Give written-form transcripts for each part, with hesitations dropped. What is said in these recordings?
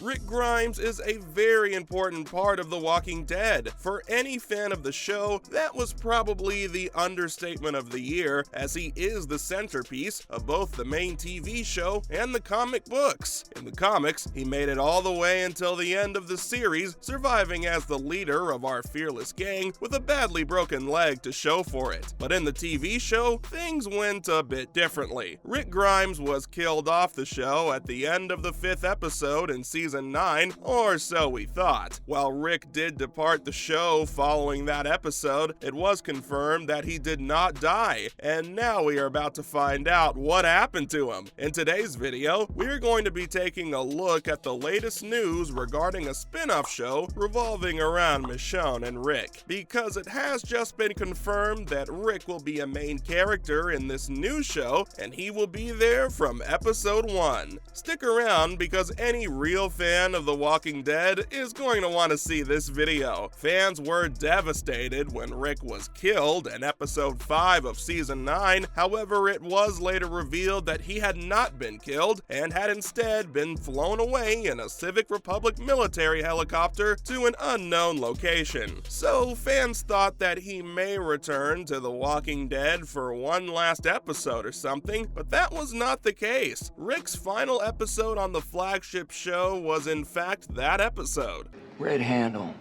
Rick Grimes is a very important part of The Walking Dead. For any fan of the show, that was probably the understatement of the year, as he is the centerpiece of both the main TV show and the comic books. In the comics, he made it all the way until the end of the series, surviving as the leader of our fearless gang with a badly broken leg to show for it. But in the TV show, things went a bit differently. Rick Grimes was killed off the show at the end of the 5th episode in season 9, or so we thought. While Rick did depart the show following that episode, it was confirmed that he did not die, and now we are about to find out what happened to him. In today's video, we are going to be taking a look at the latest news regarding a spin-off show revolving around Michonne and Rick, because it has just been confirmed that Rick will be a main character in this new show, and he will be there from episode 1. Stick around, because any real fan of The Walking Dead is going to want to see this video. Fans were devastated when Rick was killed in episode 5 of season 9, however it was later revealed that he had not been killed and had instead been flown away in a Civic Republic military helicopter to an unknown location. So fans thought that he may return to The Walking Dead for one last episode or something, but that was not the case. Rick's final episode on the flagship show was in fact that episode. Red handle.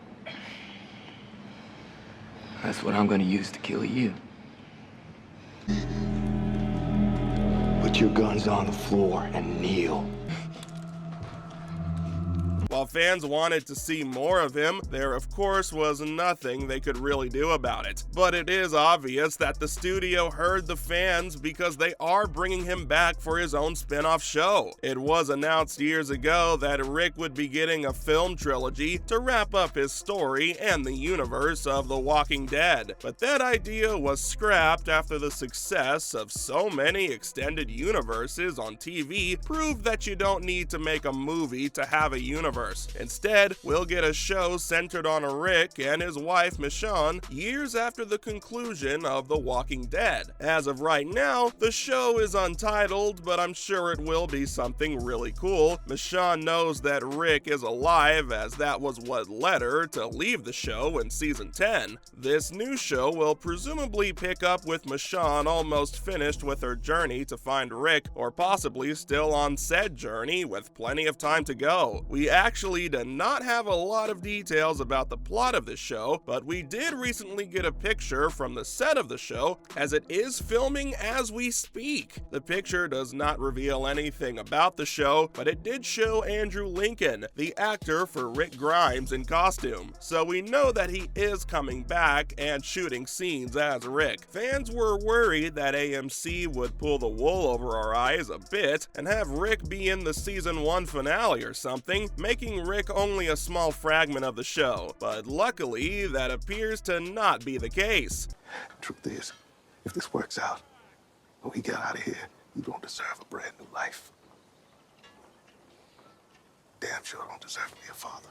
That's what I'm gonna use to kill you. Put your guns on the floor and kneel. While fans wanted to see more of him, there of course was nothing they could really do about it. But it is obvious that the studio heard the fans, because they are bringing him back for his own spin-off show. It was announced years ago that Rick would be getting a film trilogy to wrap up his story and the universe of The Walking Dead. But that idea was scrapped after the success of so many extended universes on TV proved that you don't need to make a movie to have a universe. Instead, we'll get a show centered on Rick and his wife Michonne years after the conclusion of The Walking Dead. As of right now, the show is untitled, but I'm sure it will be something really cool. Michonne knows that Rick is alive, as that was what led her to leave the show in season 10. This new show will presumably pick up with Michonne almost finished with her journey to find Rick, or possibly still on said journey with plenty of time to go. We actually did not have a lot of details about the plot of this show, but we did recently get a picture from the set of the show, as it is filming as we speak. The picture does not reveal anything about the show, but it did show Andrew Lincoln, the actor for Rick Grimes, in costume, so we know that he is coming back and shooting scenes as Rick. Fans were worried that AMC would pull the wool over our eyes a bit and have Rick be in the season 1 finale or something, making Rick only a small fragment of the show, but luckily that appears to not be the case. Truth is, if this works out, when we get out of here, you don't deserve a brand new life. Damn sure don't deserve to be a father.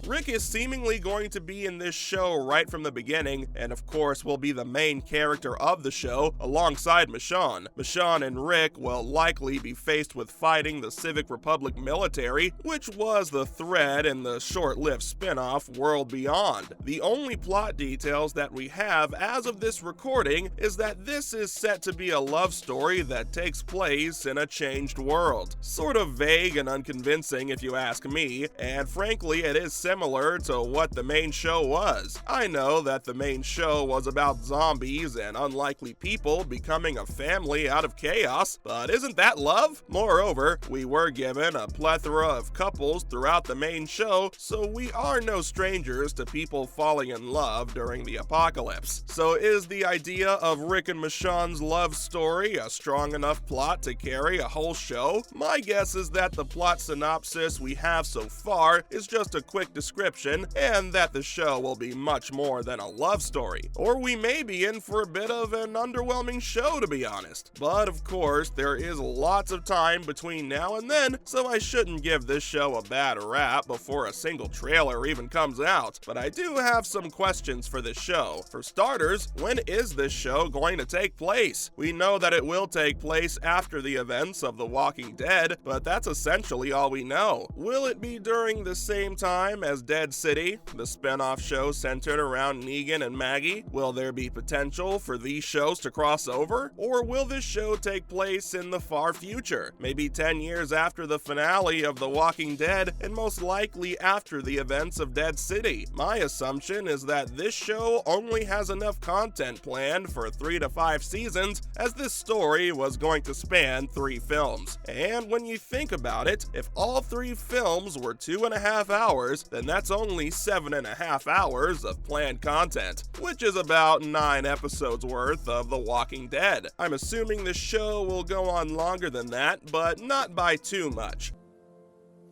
Rick is seemingly going to be in this show right from the beginning, and of course will be the main character of the show alongside Michonne. Michonne and Rick will likely be faced with fighting the Civic Republic military, which was the thread in the short-lived spin-off World Beyond. The only plot details that we have as of this recording is that this is set to be a love story that takes place in a changed world. Sort of vague and unconvincing if you ask me, and frankly it is similar to what the main show was. I know that the main show was about zombies and unlikely people becoming a family out of chaos, but isn't that love? Moreover, we were given a plethora of couples throughout the main show, so we are no strangers to people falling in love during the apocalypse. So is the idea of Rick and Michonne's love story a strong enough plot to carry a whole show? My guess is that the plot synopsis we have so far is just a quick description, and that the show will be much more than a love story. story. Or we may be in for a bit of an underwhelming show, to be honest. But of course, there is lots of time between now and then, so I shouldn't give this show a bad rap before a single trailer even comes out. But I do have some questions for this show. For starters, when is this show going to take place? We know that it will take place after the events of The Walking Dead, but that's essentially all we know. Will it be during the same time as Dead City, the spin-off show centered around Negan and Maggie? Will there be potential for these shows to cross over? Or will this show take place in the far future, maybe 10 years after the finale of The Walking Dead, and most likely after the events of Dead City? My assumption is that this show only has enough content planned for 3 to 5 seasons, as this story was going to span 3 films. And when you think about it, if all 3 films were 2.5 hours, then that's only 7.5 hours of planned content, which is about 9 episodes worth of The Walking Dead. I'm assuming the show will go on longer than that, but not by too much.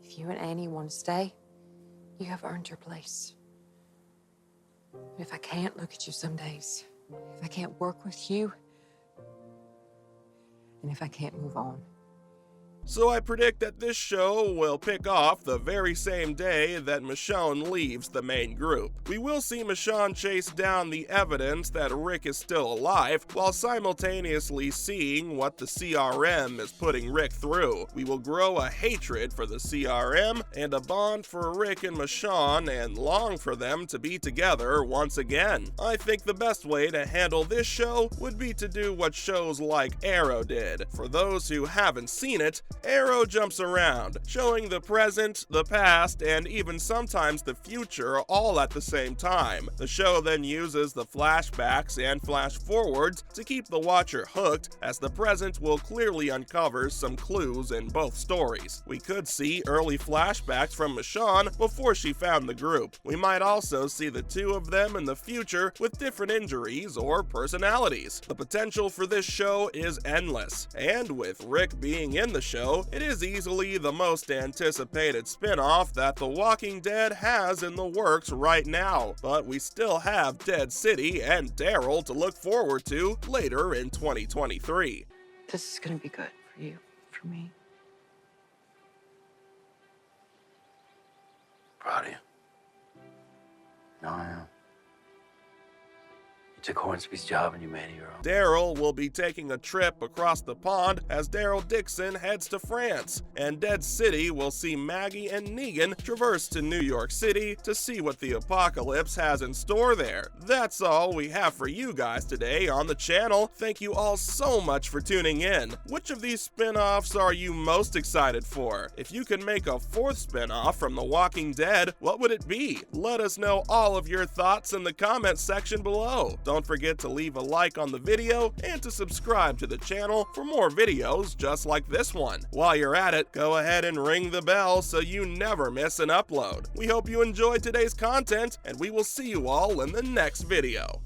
If you and Annie want to stay, you have earned your place. And if I can't look at you some days, if I can't work with you, and if I can't move on. So I predict that this show will pick off the very same day that Michonne leaves the main group. We will see Michonne chase down the evidence that Rick is still alive, while simultaneously seeing what the CRM is putting Rick through. We will grow a hatred for the CRM and a bond for Rick and Michonne, and long for them to be together once again. I think the best way to handle this show would be to do what shows like Arrow did. For those who haven't seen it, Arrow jumps around, showing the present, the past, and even sometimes the future all at the same time. The show then uses the flashbacks and flash forwards to keep the watcher hooked, as the present will clearly uncover some clues in both stories. We could see early flashbacks from Michonne before she found the group. We might also see the two of them in the future with different injuries or personalities. The potential for this show is endless, and with Rick being in the show, it is easily the most anticipated spin-off that The Walking Dead has in the works right now, but we still have Dead City and Daryl to look forward to later in 2023. This is gonna be good for you, for me. Proud of you. No, I am. You took Hornsby's job and you made it your own. Daryl will be taking a trip across the pond as Daryl Dixon heads to France, and Dead City will see Maggie and Negan traverse to New York City to see what the apocalypse has in store there. That's all we have for you guys today on the channel. Thank you all so much for tuning in. Which of these spin-offs are you most excited for? If you could make a 4th spin-off from The Walking Dead, what would it be? Let us know all of your thoughts in the comments section below. Don't forget to leave a like on the video and to subscribe to the channel for more videos just like this one. While you're at it, go ahead and ring the bell so you never miss an upload. We hope you enjoyed today's content, and we will see you all in the next video.